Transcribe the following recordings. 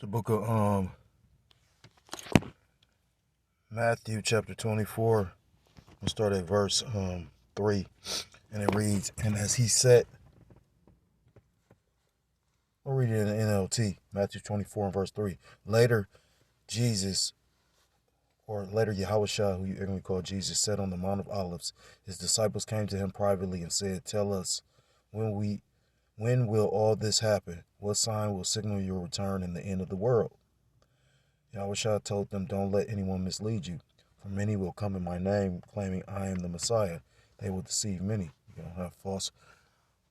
The book of Matthew chapter 24. We'll start at verse 3. And it reads, and as he said, we'll read it in the NLT, Matthew 24 and verse 3. Later, Jesus, or later Yahushua, who you ignorantly call Jesus, said on the Mount of Olives, his disciples came to him privately and said, tell us, when will all this happen? What sign will signal your return and the end of the world? Yahushua told them, don't let anyone mislead you, for many will come in my name, claiming I am the Messiah. They will deceive many. You're going to have false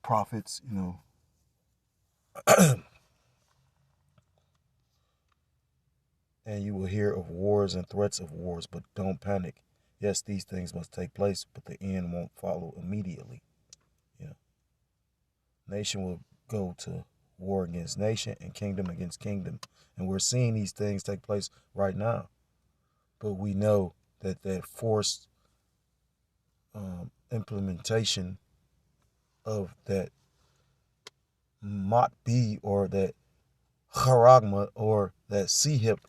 prophets, and you will hear of wars and threats of wars, but don't panic. Yes, these things must take place, but the end won't follow immediately. Nation will go to war against nation and kingdom against kingdom. And we're seeing these things take place right now. But we know that that forced implementation of that Matbi or that Charagma or that Sihip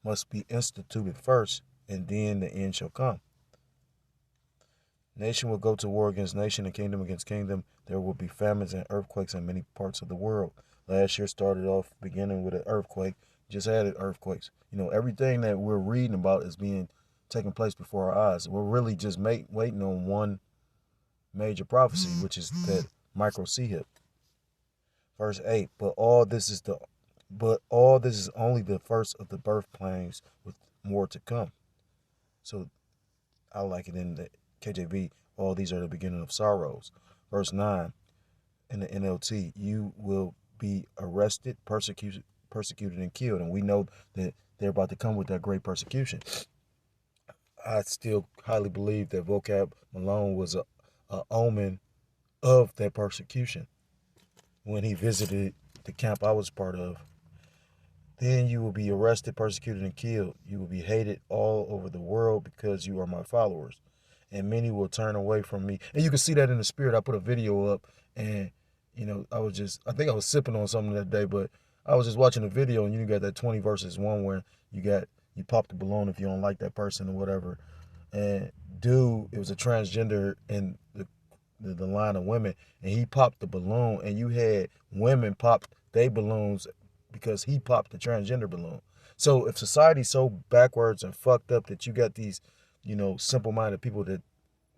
must be instituted first, and then the end shall come. Nation will go to war against nation and kingdom against kingdom. There will be famines and earthquakes in many parts of the world. Last year started off beginning with an earthquake. Just added earthquakes. Everything that we're reading about is taking place before our eyes. We're really just waiting on one major prophecy, which is that micro Sihip. Verse 8, but all this is only the first of the birth pangs, with more to come. So I like it in the KJV, all these are the beginning of sorrows. Verse 9 in the NLT, you will be arrested, persecuted, and killed. And we know that they're about to come with that great persecution. I still highly believe that Vocab Malone was a omen of that persecution when he visited the camp I was part of. Then you will be arrested, persecuted, and killed. You will be hated all over the world because you are my followers. And many will turn away from me. And you can see that in the spirit. I put a video up, and I think I was sipping on something that day, but I was just watching a video, and you got that 20 verses 1 where you pop the balloon if you don't like that person or whatever. And dude, it was a transgender in the line of women, and he popped the balloon, and you had women pop their balloons because he popped the transgender balloon. So if society's so backwards and fucked up that you got these simple-minded people that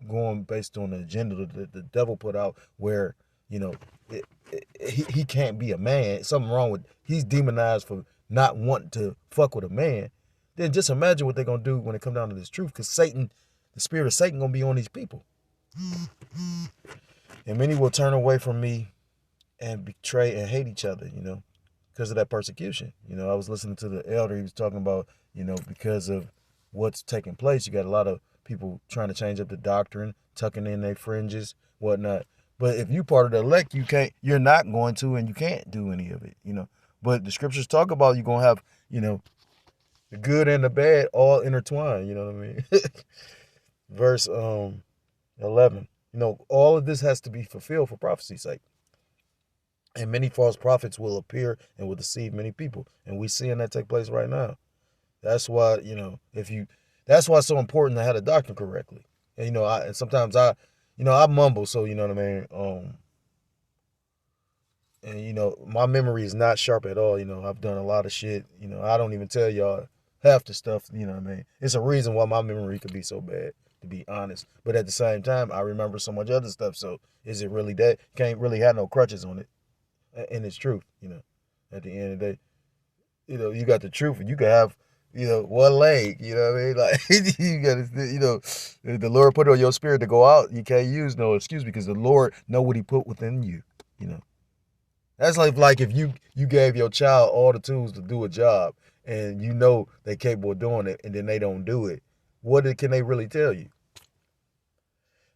going based on the agenda that the devil put out, where he can't be a man, something wrong with, he's demonized for not wanting to fuck with a man, then just imagine what they're gonna do when it come down to this truth, because Satan, the spirit of Satan, gonna be on these people. And many will turn away from me and betray and hate each other, because of that persecution. I was listening to the elder, he was talking about, because of what's taking place, you got a lot of people trying to change up the doctrine, tucking in their fringes, whatnot. But if you part of the elect, you're not going to, and you can't do any of it, But the scriptures talk about you're going to have, the good and the bad all intertwined, you know what I mean? Verse 11, all of this has to be fulfilled for prophecy's sake. And many false prophets will appear and will deceive many people. And we're seeing that take place right now. That's why, that's why it's so important to have the doctrine correctly. And sometimes I mumble, so you know what I mean. And my memory is not sharp at all. I've done a lot of shit. I don't even tell y'all half the stuff. You know what I mean. It's a reason why my memory could be so bad, to be honest. But at the same time, I remember so much other stuff. So is it really that? Can't really have no crutches on it, and it's truth. At the end of the day, you got the truth, and you can have, one leg, you know what I mean? Like, you got to, the Lord put it on your spirit to go out. You can't use no excuse, because the Lord know what he put within you, That's like if you gave your child all the tools to do a job, and they're capable of doing it, and then they don't do it. Can they really tell you?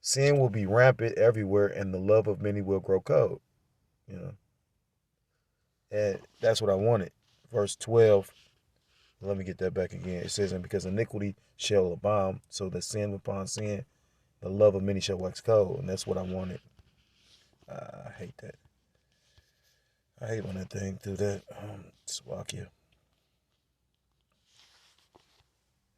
Sin will be rampant everywhere, and the love of many will grow cold, And that's what I wanted. Verse 12. Let me get that back again. It says, and because iniquity shall abound, so that sin upon sin, the love of many shall wax cold. And that's what I wanted. I hate that. I hate when that thing do that. Slovakia.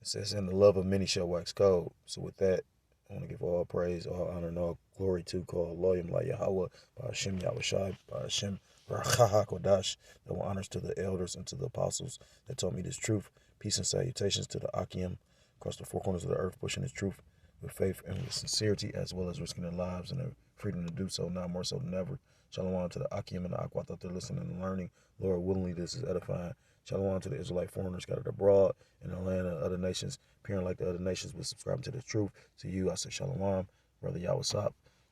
It says, and the love of many shall wax cold. So with that, I want to give all praise, all honor, and all glory to call Loyim La Yahweh, by Hashem Yahushai, by Hashem Rachaha Kodash. Double honors to the elders and to the apostles that taught me this truth. Peace and salutations to the Akim across the four corners of the earth, pushing this truth with faith and with sincerity, as well as risking their lives and their freedom to do so, now more so than ever. Shalom to the Akim and the Aqua. I thought they're listening and learning. Lord, willingly, this is edifying. Shalom to the Israelite foreigners scattered abroad in the land of other nations, appearing like the other nations, but subscribing to the truth. To you, I say Shalom, Brother Yahweh,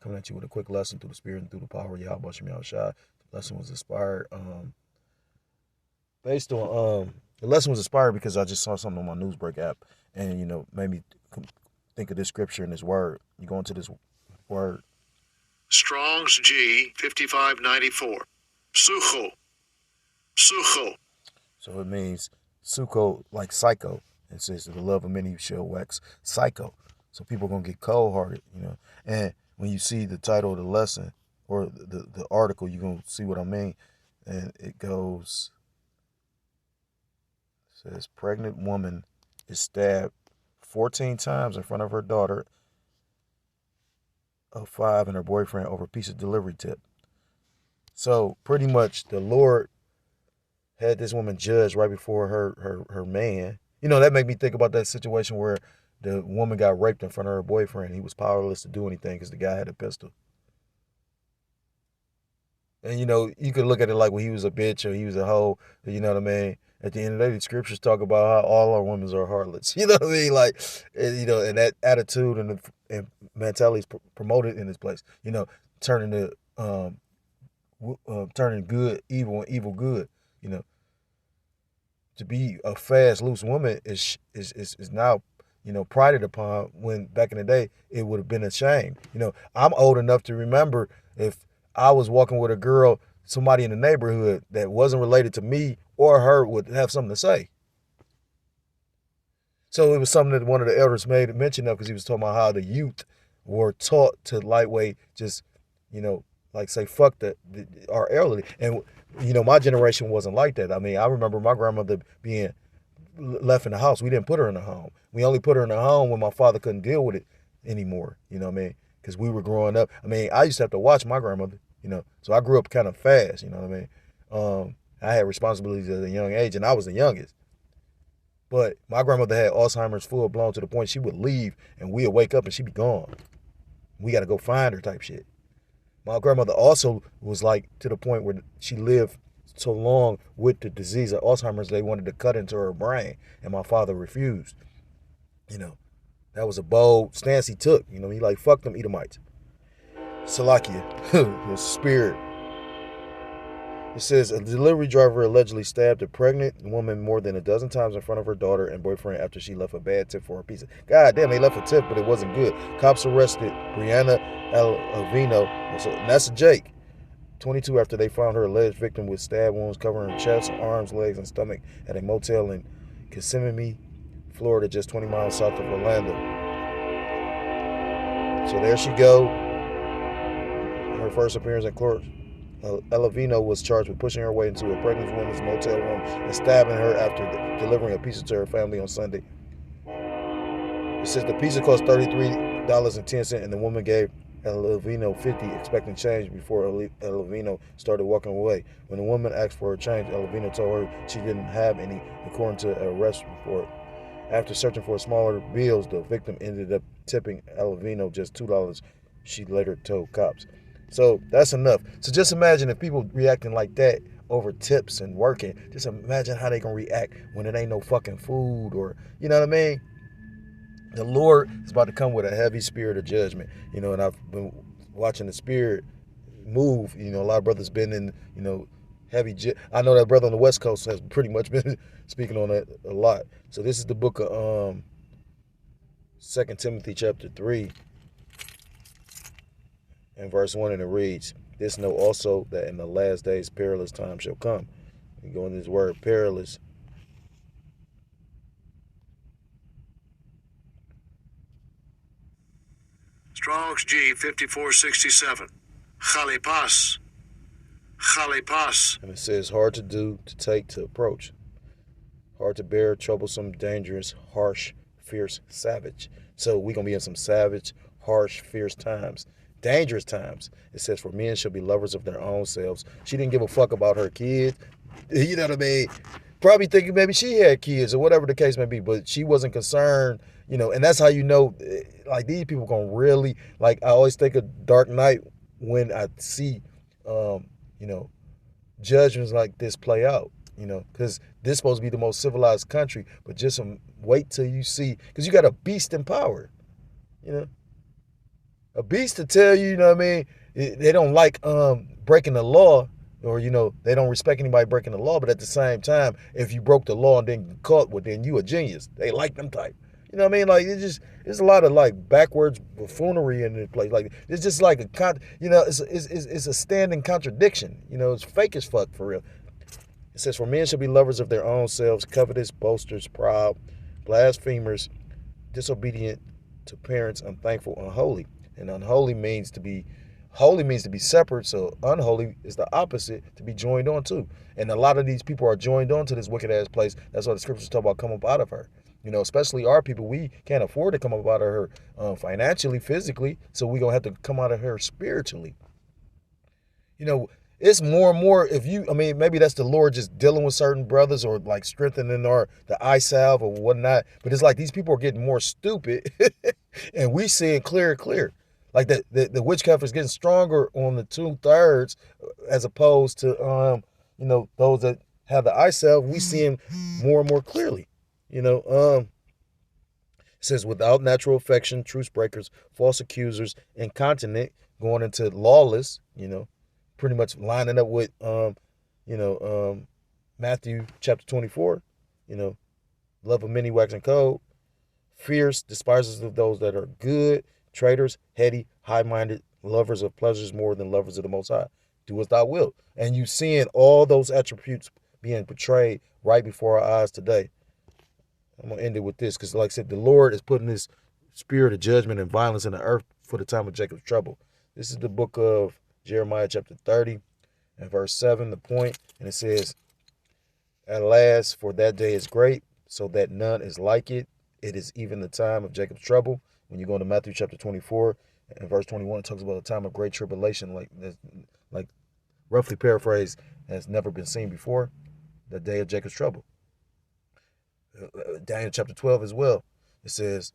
coming at you with a quick lesson through the Spirit and through the power of Yahweh Shem Yahushai. The lesson was inspired based on the lesson was inspired because I just saw something on my Newsbreak app, and made me think of this scripture and this word. You go into this word. Strong's G 5594. Sucho. Sucho. So it means suko, like psycho. It says the love of many shall wax psycho. So people are gonna get cold-hearted, And when you see the title of the lesson or the article, you're gonna see what I mean. And it goes, says pregnant woman is stabbed 14 times in front of her daughter of 5 and her boyfriend over a piece of delivery tip. So pretty much the Lord had this woman judged right before her man. That made me think about that situation where the woman got raped in front of her boyfriend. He was powerless to do anything because the guy had a pistol. And, you could look at it like, well, he was a bitch or he was a hoe. You know what I mean? At the end of the day, the scriptures talk about how all our women are harlots. You know what I mean? Like, and that attitude and mentality is promoted in this place. Turning turning good evil and evil good. To be a fast, loose woman is now, prided upon, when back in the day it would have been a shame. I'm old enough to remember if I was walking with a girl, somebody in the neighborhood that wasn't related to me or her would have something to say. So it was something that one of the elders made mention of, because he was talking about how the youth were taught to lightweight, just, like say fuck our elderly. And my generation wasn't like that. I mean, I remember my grandmother being left in the house. We didn't put her in the home. We only put her in the home when my father couldn't deal with it anymore. You know what I mean? Because we were growing up. I mean, I used to have to watch my grandmother, so I grew up kind of fast, you know what I mean? I had responsibilities at a young age, and I was the youngest. But my grandmother had Alzheimer's full blown to the point she would leave, and we'd wake up and she'd be gone. We got to go find her type shit. My grandmother also was like to the point where she lived so long with the disease of Alzheimer's, they wanted to cut into her brain, and my father refused. That was a bold stance he took. He like, fuck them Edomites. Salakia, the spirit. It says a delivery driver allegedly stabbed a pregnant woman more than a dozen times in front of her daughter and boyfriend after she left a bad tip for her pizza. God damn, they left a tip, but it wasn't good. Cops arrested Brianna Alavino, that's a Jake, 22, after they found her alleged victim with stab wounds covering her chest, arms, legs, and stomach at a motel in Kissimmee, Florida, just 20 miles south of Orlando. So there she go. Her first appearance in court. Alavino was charged with pushing her way into a pregnant woman's motel room and stabbing her after delivering a pizza to her family on Sunday. It says the pizza cost $33.10, and the woman gave Alavino $50, expecting change before Alavino started walking away. When the woman asked for her change, Alavino told her she didn't have any, according to an arrest report. After searching for smaller bills, the victim ended up tipping Alavino just $2, she later told cops. So that's enough. So just imagine if people reacting like that over tips and working. Just imagine how they gonna react when it ain't no fucking food, or, you know what I mean? The Lord is about to come with a heavy spirit of judgment. And I've been watching the spirit move. A lot of brothers been in, heavy. I know that brother on the West Coast has pretty much been speaking on that a lot. So this is the book of 2 Timothy chapter 3. In verse 1, and it reads, "This know also that in the last days perilous times shall come." We go in this word perilous. Strong's G 5467. Chalipas. Chalipas. And it says hard to do, to take, to approach. Hard to bear, troublesome, dangerous, harsh, fierce savage. So we're going to be in some savage, harsh, fierce times. Dangerous times. It says, for men shall be lovers of their own selves. She didn't give a fuck about her kids. You know what I mean? Probably thinking maybe she had kids or whatever the case may be, but she wasn't concerned, and that's how you know, like, these people gonna really, like, I always think of Dark Knight when I see, judgments like this play out, because this is supposed to be the most civilized country, but just wait till you see, because you got a beast in power, a beast to tell you, what I mean, they don't like breaking the law, or they don't respect anybody breaking the law, but at the same time, if you broke the law and then get caught, well, then you a genius. They like them type. You know what I mean? Like, it's a lot of like backwards buffoonery in the place. Like, it's just like it's a standing contradiction. It's fake as fuck for real. It says, for men shall be lovers of their own selves, covetous, boasters, proud, blasphemers, disobedient to parents, unthankful, unholy. And unholy means to be separate, so unholy is the opposite, to be joined on to. And a lot of these people are joined on to this wicked ass place. That's why the scriptures talk about come up out of her. Especially our people, we can't afford to come up out of her financially, physically, so we're going to have to come out of her spiritually. It's more and more, maybe that's the Lord just dealing with certain brothers or like strengthening the eye salve or whatnot, but it's like these people are getting more stupid and we see it clear. Like the witchcraft is getting stronger on the 2/3 as opposed to those that have the eye salve. We see them more and more clearly. It says, without natural affection, truce breakers, false accusers, incontinent, going into lawless. Pretty much lining up with Matthew chapter 24. Love of many waxing cold, fierce, despisers of those that are good, traitors, heady, high-minded, lovers of pleasures more than lovers of the Most High. Do as thou wilt. And you seeing all those attributes being portrayed right before our eyes today. I'm going to end it with this because, like I said, the Lord is putting his spirit of judgment and violence in the earth for the time of Jacob's trouble. This is the book of Jeremiah chapter 30 and verse 7, the point. And it says, at last, for that day is great, so that none is like it. It is even the time of Jacob's trouble. When you go into Matthew chapter 24 and verse 21, it talks about a time of great tribulation, like roughly paraphrased, has never been seen before, the day of Jacob's trouble. Daniel chapter 12 as well. It says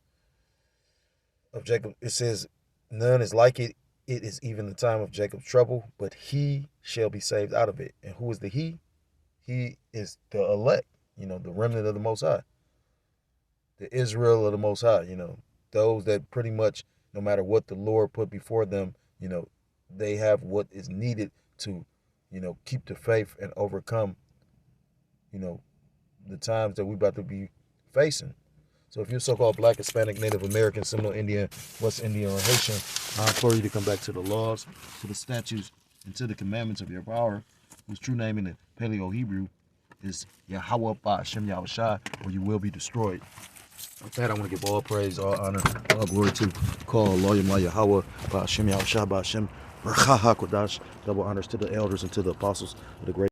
of Jacob, it says, none is like it. It is even the time of Jacob's trouble, but he shall be saved out of it. And who is the he? He is the elect, the remnant of the Most High, the Israel of the Most High, those that pretty much, no matter what the Lord put before them, they have what is needed to, keep the faith and overcome, the times that we're about to be facing. So if you're so-called Black, Hispanic, Native American, Seminole Indian, West Indian, or Haitian, I implore you to come back to the laws, to the statutes, and to the commandments of your power, whose true name in the Paleo-Hebrew is Yahweh Ba'Shem Yahushua, or you will be destroyed. With that, I want to give all praise, all honor, all glory to call Loyam Yahweh Ba'Shem Yahushua Ba'Shem Racha HaKodash. Double honors to the elders and to the apostles of the great